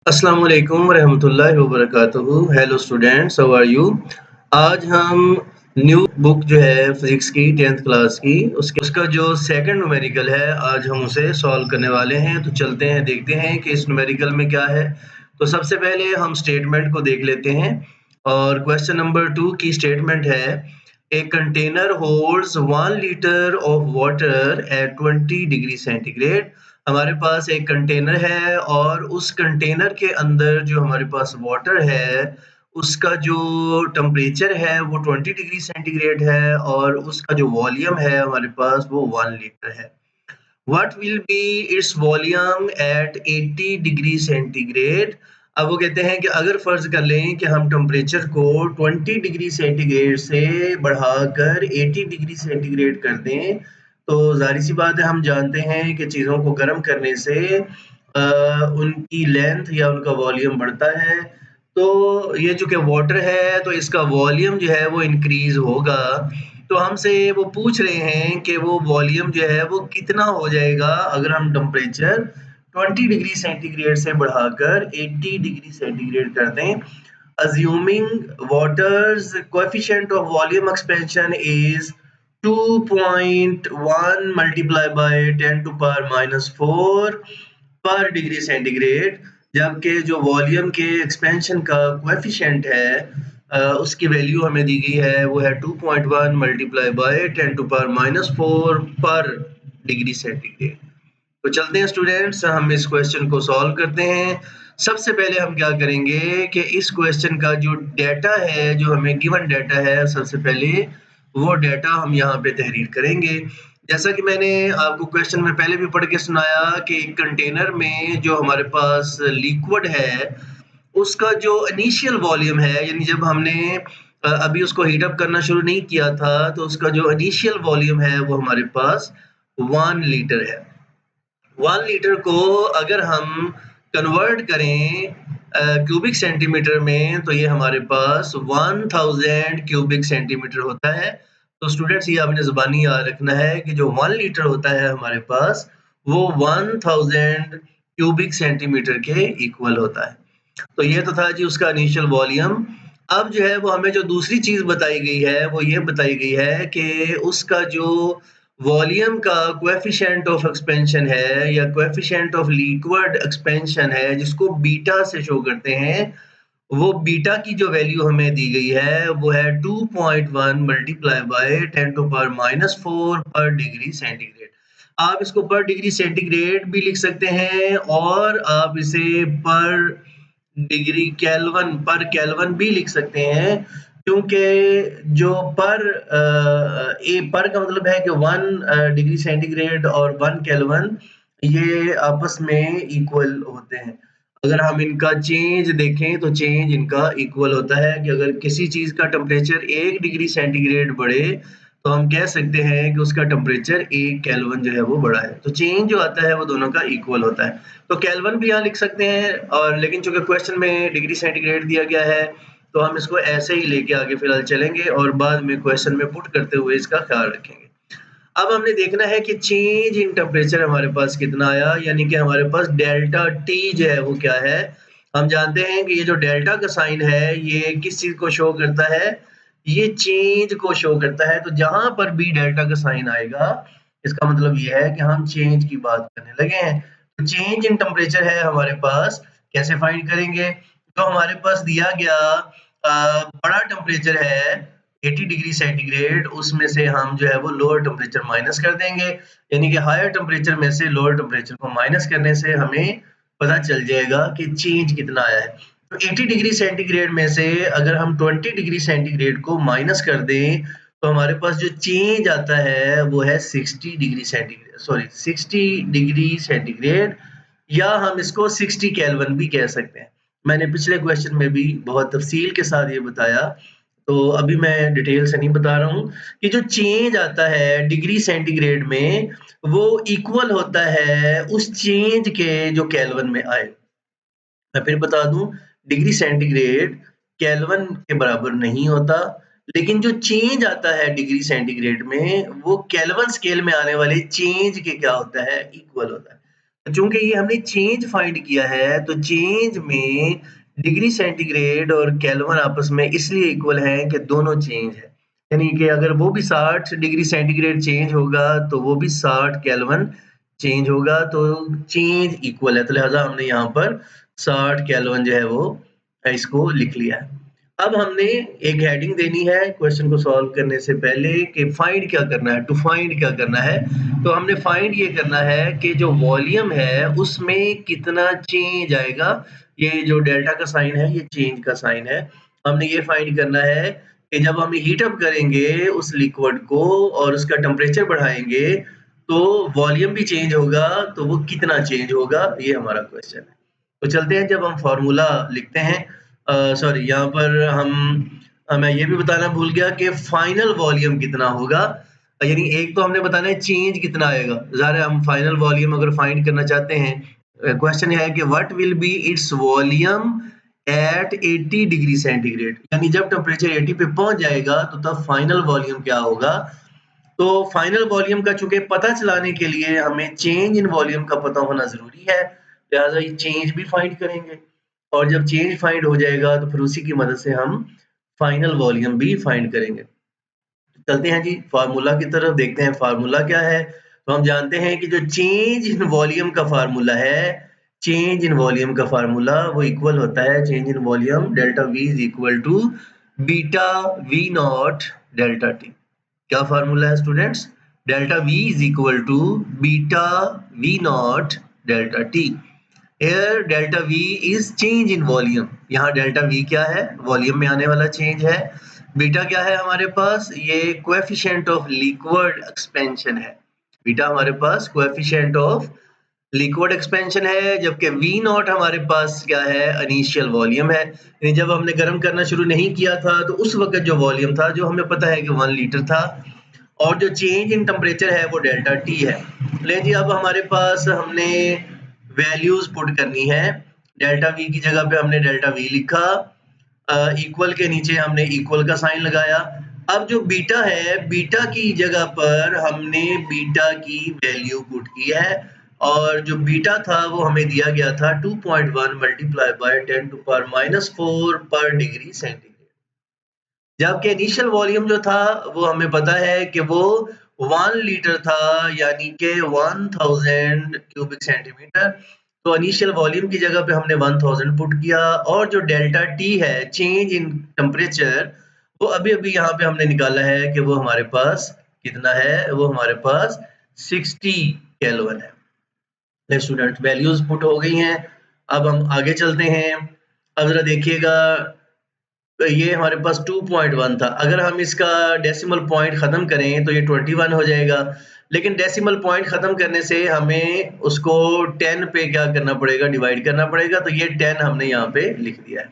अस्सलाम वालेकुम रहमतुल्लाहि व बरकातुहू। Hello students, how are you? आज हम न्यू बुक जो है फिजिक्स की 10th क्लास की उसका जो सेकंड न्यूमेरिकल है आज हम उसे सॉल्व करने वाले हैं। तो चलते हैं देखते हैं कि इस न्यूमेरिकल में क्या है। तो सबसे पहले हम स्टेटमेंट को देख लेते हैं और क्वेश्चन नंबर 2 की स्टेटमेंट है a container holds 1 litre of water at 20 degree centigrade. हमारे पास एक कंटेनर है और उस कंटेनर के अंदर जो हमारे पास वाटर है, उसका जो टेम्परेचर है वो 20 डिग्री सेंटीग्रेड है और उसका जो वॉल्यूम है हमारे पास वो 1 लीटर है। What will be its volume at 80 degree centigrade. अब वो कहते हैं कि अगर फर्ज कर लें कि हम टेम्परेचर को 20 डिग्री सेंटीग्रेड से बढ़ाकर 80 डिग्री सेंटीग्रेड कर दें, तो जाहिर सी बात है हम जानते हैं कि चीज़ों को गर्म करने से उनकी लेंथ या उनका वॉल्यूम बढ़ता है। तो ये जो कि वाटर है तो इसका वॉल्यूम जो है वो इंक्रीज़ होगा। तो हमसे वो पूछ रहे हैं कि वो वॉल्यूम जो है वो कितना हो जाएगा अगर हम टेम्परेचर 20 डिग्री सेंटीग्रेड से बढ़ाकर 80 डिग्री सेंटीग्रेड कर दें। Assuming water's coefficient of volume expansion is 2.1 multiplied by 10 to power minus 4 per degree centigrade, जबकि जो वॉल्यूम के एक्सपेंशन का कोएफिशिएंट है उसकी वैल्यू हमें दी गई है वो है 2.1 multiply by 10 to power minus 4 per degree centigrade. तो चलते हैं स्टूडेंट्स, हम इस क्वेश्चन को सॉल्व करते हैं। सबसे पहले हम क्या करेंगे कि इस क्वेश्चन का जो डाटा है, जो हमें गिवन डाटा है, सबसे पहले वो डाटा हम यहाँ पे तहरीर करेंगे। जैसा कि मैंने आपको क्वेश्चन में पहले भी पढ़ के सुनाया कि एक कंटेनर में जो हमारे पास लिक्विड है, उसका जो इनिशियल वॉल्यूम है, यानी जब हमने अभी उसको हीट अप करना शुरू नहीं किया था, तो उसका जो इनिशियल वॉल्यूम है वो हमारे पास 1 लीटर है। 1 लीटर को अगर हम कन्वर्ट करें क्यूबिक सेंटीमीटर में, तो ये हमारे पास 1000 क्यूबिक सेंटीमीटर होता है। तो स्टूडेंट्स ये आपने ज़ुबानी याद रखना है कि जो 1 लीटर होता है हमारे पास, वो 1000 क्यूबिक सेंटीमीटर के इक्वल होता है। तो ये तो था जी उसका इनिशियल वॉल्यूम। अब जो है वो हमें जो दूसरी चीज़ बताई गई है, वो ये बताई गई है कि उसका जो वॉल्यूम का कोएफिशिएंट ऑफ एक्सपेंशन है या कोएफिशिएंट ऑफ लिक्विड एक्सपेंशन है, जिसको बीटा से शो करते हैं, वो बीटा की जो वैल्यू हमें दी गई है वो है 2.1 multiply by 10 to power minus 4 per degree centigrade. आप इसको पर डिग्री सेंटीग्रेड भी लिख सकते हैं और आप इसे पर डिग्री केल्विन पर केल्विन भी लिख सकते हैं, क्योंकि जो ए पर का मतलब है कि 1 डिग्री सेंटीग्रेड और 1 केल्विन ये आपस में इक्वल होते हैं। अगर हम इनका चेंज देखें तो चेंज इनका इक्वल होता है कि अगर किसी चीज़ का टेम्परेचर 1 डिग्री सेंटीग्रेड बढ़े, तो हम कह सकते हैं कि उसका टेम्परेचर 1 केल्विन जो है वो बढ़ा है। तो चेंज जो आता है वो दोनों का इक्वल होता है। तो केल्विन भी यहाँ लिख सकते हैं, और लेकिन चूँकि क्वेश्चन में डिग्री सेंटीग्रेड दिया गया है, तो हम इसको ऐसे ही लेके आगे फिलहाल चलेंगे और बाद में क्वेश्चन में पुट करते हुए इसका ख्याल रखेंगे। अब हमने देखना है कि चेंज इन टेम्परेचर हमारे पास कितना आया, यानी कि हमारे पास डेल्टा टी जो है वो क्या है। हम जानते हैं कि ये जो डेल्टा का साइन है ये किस चीज़ को शो करता है, ये चेंज को शो करता है। तो जहाँ पर भी डेल्टा का साइन आएगा, इसका मतलब ये है कि हम चेंज की बात करने लगे हैं। तो चेंज इन टेम्परेचर है हमारे पास, कैसे फाइंड करेंगे? तो हमारे पास दिया गया बड़ा टेम्परेचर है 80 डिग्री सेंटीग्रेड, उसमें से हम जो है वो लोअर टेम्परेचर माइनस कर देंगे, यानी कि हायर टेम्परेचर में से लोअर टेम्परेचर को माइनस करने से हमें पता चल जाएगा कि चेंज कितना आया है। तो 80 डिग्री सेंटीग्रेड में से अगर हम 20 डिग्री सेंटीग्रेड को माइनस कर दें, तो हमारे पास जो चेंज आता है वो है 60 degree centigrade, sorry 60 degree centigrade, या हम इसको 60 केल्विन भी कह सकते हैं। मैंने पिछले क्वेश्चन में भी बहुत तफसील के साथ ये बताया, तो अभी मैं डिटेल से नहीं बता रहा हूँ कि जो चेंज आता है डिग्री सेंटीग्रेड में, वो इक्वल होता है उस चेंज के जो केल्विन में आए। मैं फिर बता दूं, डिग्री सेंटीग्रेड केल्विन के बराबर नहीं होता, लेकिन जो चेंज आता है डिग्री सेंटीग्रेड में वो केल्विन स्केल में आने वाले चेंज के क्या होता है, इक्वल होता है। चूंकि ये हमने चेंज फाइंड किया है तो चेंज में डिग्री सेंटीग्रेड और केल्विन आपस में इसलिए इक्वल हैं कि दोनों चेंज है, यानी कि अगर वो भी 60 डिग्री सेंटीग्रेड चेंज होगा तो वो भी 60 केल्विन चेंज होगा, तो चेंज इक्वल है, तो लिहाजा हमने यहाँ पर 60 केल्विन जो है वो इसको लिख लिया है। अब हमने एक हेडिंग देनी है क्वेश्चन को सॉल्व करने से पहले कि फाइंड क्या करना है, टू फाइंड क्या करना है। तो हमने फाइंड ये करना है कि जो वॉल्यूम है उसमें कितना चेंज आएगा। ये जो डेल्टा का साइन है ये चेंज का साइन है। हमने ये फाइंड करना है कि जब हम हीट अप करेंगे उस लिक्विड को और उसका टेम्परेचर बढ़ाएंगे तो वॉल्यूम भी चेंज होगा, तो वो कितना चेंज होगा, ये हमारा क्वेश्चन है। तो चलते हैं, जब हम फॉर्मूला लिखते हैं, सॉरी यहाँ पर मैं ये भी बताना भूल गया कि फाइनल वॉल्यूम कितना होगा। यानी एक तो हमने बताना है चेंज कितना आएगा, ज़ाहिर है हम फाइनल वॉल्यूम अगर फाइंड करना चाहते हैं, क्वेश्चन यह है कि what will be its volume at 80 degree centigrade, यानी जब टेम्परेचर 80 पे पहुंच जाएगा तो तब फाइनल वॉल्यूम क्या होगा। तो फाइनल वॉल्यूम का चूंकि पता चलाने के लिए हमें चेंज इन वॉल्यूम का पता होना जरूरी है, लिहाजा ये चेंज भी फाइंड करेंगे और जब चेंज फाइंड हो जाएगा तो फिर उसी की मदद से हम फाइनल वॉल्यूम भी फाइंड करेंगे। चलते हैं जी फार्मूला की तरफ, देखते हैं फार्मूला क्या है। तो हम जानते हैं कि जो चेंज इन वॉल्यूम का फार्मूला है, चेंज इन वॉल्यूम का फार्मूला वो इक्वल होता है change in volume delta V is equal to beta V not delta T. क्या फार्मूला है students? Delta V is equal to beta V not delta T. Here delta V is change in volume। यहाँ delta V क्या है? Volume में आने वाला change है। Beta क्या है हमारे पास? ये कोएफिशिएंट ऑफ लिक्विड एक्सपेंशन है। बीटा हमारे पास कोएफिशिएंट ऑफ लिक्विड एक्सपेंशन है, जबकि V नॉट हमारे पास क्या है? इनिशियल वॉल्यूम है। यानी जब हमने गर्म करना शुरू नहीं किया था तो उस वक्त जो वॉल्यूम था, जो हमें पता है कि 1 लीटर था, और जो चेंज इन टेम्परेचर है वो डेल्टा टी है। ले जी, अब हमारे पास हमने वैल्यूज पुट करनी है। डेल्टा वी की जगह पे हमने डेल्टा वी लिखा, इक्वल के नीचे हमने इक्वल का साइन लगाया। अब जो बीटा है, बीटा की जगह पर हमने बीटा की वैल्यू पुट की है और जो बीटा था वो हमें दिया गया था 2.1 multiply by 10 to power -4 per degree centigrade. जबकि इनिशियल वॉल्यूम जो था वो हमें पता है कि वो 1 लीटर था, यानी कि 1000 क्यूबिक सेंटीमीटर। तो इनिशियल वॉल्यूम की जगह पे हमने 1000 पुट किया और जो डेल्टा टी है चेंज इन टेम्परेचर, वो अभी यहाँ पे हमने निकाला है कि वो हमारे पास कितना है, वो हमारे पास 60 केल्विन है। स्टूडेंट वैल्यूज पुट हो गई हैं, अब हम आगे चलते हैं। अब जरा देखिएगा, तो ये हमारे पास 2.1 था, अगर हम इसका डेसिमल पॉइंट खत्म करें तो ये 21 हो जाएगा, लेकिन डेसिमल पॉइंट खत्म करने से हमें उसको 10 पे क्या करना पड़ेगा, डिवाइड करना पड़ेगा। तो ये 10 हमने यहाँ पे लिख दिया है।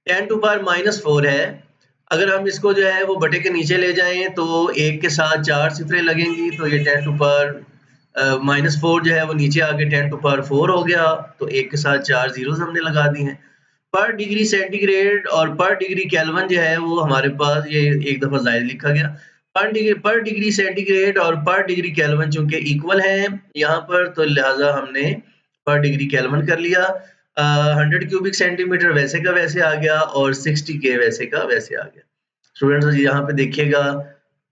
10 टू पावर -4 है। अगर हम इसको जो है वो बटे के नीचे ले जाएं तो एक के साथ 4 सिफरें लगेंगी, तो ये 10 टू पावर -4 जो है वो नीचे आके 10 टू पावर 4 हो गया, तो एक के साथ 4 जीरोस हमने लगा दी हैं। पर डिग्री सेंटीग्रेड और पर डिग्री केल्विन जो है वो हमारे पास ये एक दफा जायद लिखा गया। पर डिग्री सेंटीग्रेड और पर डिग्री केल्विन चूंकि इक्वल है यहाँ पर, तो लिहाजा हमने पर डिग्री केल्विन कर लिया। 100 क्यूबिक सेंटीमीटर वैसे का वैसे आ गया और 60 के वैसे का वैसे आ गया। स्टूडेंट्स यहाँ पे देखिएगा,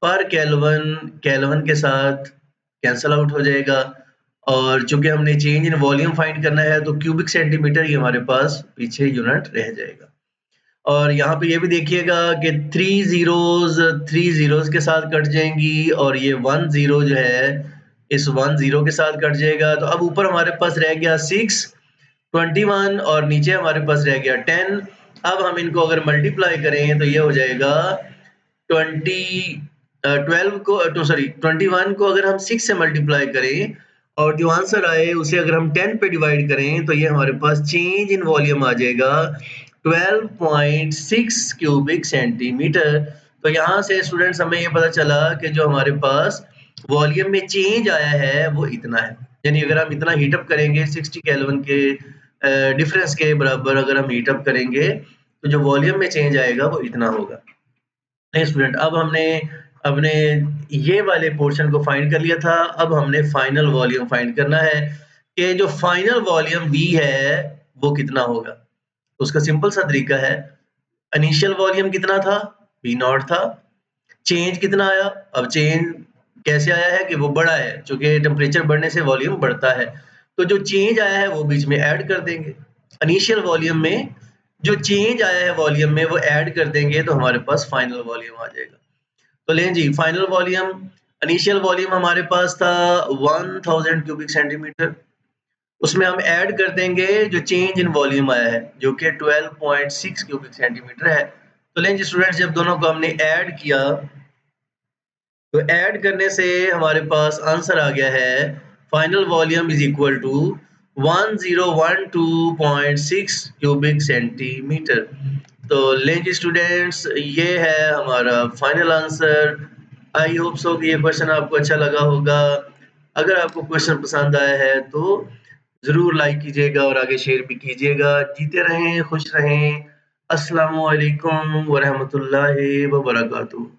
पर केल्विन केल्विन के साथ कैंसल आउट हो जाएगा और चूंकि हमने चेंज इन वॉल्यूम फाइंड करना है तो क्यूबिक सेंटीमीटर ही हमारे पास पीछे यूनिट रह जाएगा। और यहाँ पे ये भी देखिएगा कि 3 जीरोस के साथ कट जाएंगी और ये 1 जीरो जो है इस 1 जीरो के साथ कट जाएगा। तो अब ऊपर हमारे पास रह गया 6, 21 और नीचे हमारे पास रह गया 10। अब हम इनको अगर मल्टीप्लाई करें तो ये हो जाएगा 12 को तो सॉरी 21 को अगर हम 6 से मल्टीप्लाई करें और जो आंसर आए उसे अगर हम 10 पे डिवाइड करें तो ये हमारे पास चेंज इन वॉल्यूम आ जाएगा 12.6 क्यूबिक सेंटीमीटर। तो यहाँ से स्टूडेंट्स हमें ये पता चला कि जो हमारे पास वॉल्यूम में चेंज आया है वो इतना है, यानी अगर हम इतना हीटअप करेंगे 60 केल्विन के डिफरेंस के बराबर अगर हम हीटअप करेंगे तो जो वॉल्यूम में चेंज आएगा वो इतना होगा। स्टूडेंट अब हमने अपने ये वाले पोर्शन को फाइंड कर लिया था, अब हमने फाइनल वॉल्यूम फाइंड करना है कि जो फाइनल वॉल्यूम V है वो कितना होगा। उसका सिंपल सा तरीका है, इनिशियल वॉल्यूम कितना था, V0 था, चेंज कितना आया, अब चेंज कैसे आया है कि वो बढ़ा है, चूंकि टेम्परेचर बढ़ने से वॉल्यूम बढ़ता है, तो जो चेंज आया है वो बीच में ऐड कर देंगे। इनिशियल वॉल्यूम में जो चेंज आया है वॉल्यूम में वो ऐड कर देंगे तो हमारे पास फाइनल वॉल्यूम आ जाएगा। तो लें जी, फाइनल वॉल्यूम, इनिशियल वॉल्यूम हमारे पास था 1000 क्यूबिक सेंटीमीटर, उसमें हम ऐड कर देंगे जो चेंज इन वॉल्यूम आया है जो कि 12.6 क्यूबिक सेंटीमीटर है। तो लें जी स्टूडेंट्स, जब दोनों को हमने ऐड किया तो ऐड करने से हमारे पास आंसर आ गया है final volume is equal to 1012.6 cubic centimetre. तो लें जी स्टूडेंट्स, ये है हमारा final answer. I hope so कि ये क्वेश्चन आपको अच्छा लगा होगा। अगर आपको क्वेश्चन पसंद आया है तो जरूर लाइक कीजिएगा और आगे शेयर भी कीजिएगा। जीते रहें, खुश रहें। अस्सलामु अलैकुम व रहमतुल्लाहि व बरकातुहू।